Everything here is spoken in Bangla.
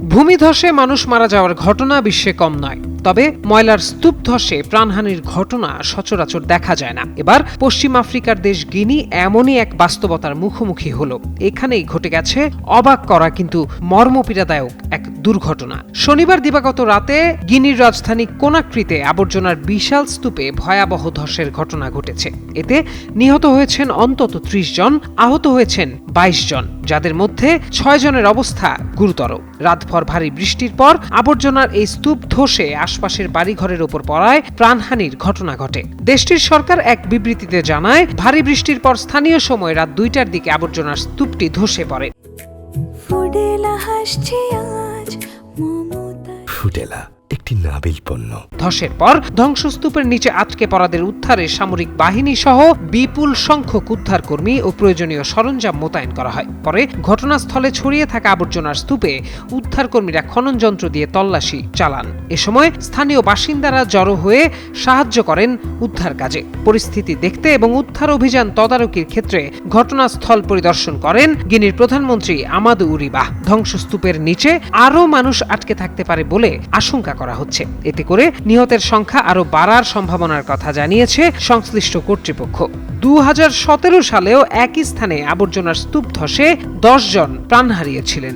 ভূমিধসে মানুষ মারা যাওয়ার ঘটনা বিশ্বে কম নয়, তবে ময়লার স্তূপ ধসে প্রাণহানির ঘটনা সচরাচর দেখা যায় না। এবার পশ্চিম আফ্রিকার দেশ গিনি এমনই এক বাস্তবতার মুখোমুখি হলো। এখানেই ঘটে গেছে অবাক করা কিন্তু মর্মপীড়াদায়ক এক দুর্ঘটনা। শনিবার দিবাগত রাতে গিনির রাজধানী কোনাক্রিতে আবর্জনার বিশাল স্তূপে ভয়াবহ ধসের ঘটনা ঘটেছে। এতে নিহত হয়েছেন অন্তত ৩০ জন, আহত হয়েছেন ২২ জন, যাদের মধ্যে ৬ জনের অবস্থা গুরুতর। রাতভর ভারী বৃষ্টির পর আবর্জনার এই স্তূপ ধসে আশপাশের বাড়িঘরের উপর পড়ায় প্রাণহানির ঘটনা ঘটে। দেশটির সরকার এক বিবৃতিতে জানায়, ভারী বৃষ্টির পর স্থানীয় সময় রাত ২টার দিকে আবর্জনার স্তূপটি ধসে পড়ে। ফুডেলা একটি নাবিল পণ্য। ধসের পর ধ্বংসস্তূপের নিচে আটকে পড়াদের উদ্ধারে সামরিক বাহিনী সহ বিপুল সংখ্যক উদ্ধারকর্মী ও প্রয়োজনীয় সরঞ্জাম মোতায়েন করা হয়। পরে ঘটনাস্থলে ছড়িয়ে থাকা আবর্জনার স্তূপে উদ্ধারকর্মীরা খনন যন্ত্র দিয়ে তল্লাশি চালান। এ সময় স্থানীয় বাসিন্দারা জড়ো হয়ে সাহায্য করেন উদ্ধার কাজে। পরিস্থিতি দেখতে এবং উদ্ধার অভিযান তদারকির ক্ষেত্রে ঘটনাস্থল পরিদর্শন করেন গিনির প্রধানমন্ত্রী আমাদু উরিবাহ। ধ্বংসস্তূপের নিচে আরও মানুষ আটকে থাকতে পারে বলে আশঙ্কা করা হচ্ছে। এতে করে নিহতের সংখ্যা আরও বাড়ার সম্ভাবনার কথা জানিয়েছে সংশ্লিষ্ট কর্তৃপক্ষ। ২০১৭ সালেও একই স্থানে আবর্জনার স্তূপ ধসে ১০ জন প্রাণ হারিয়েছিলেন।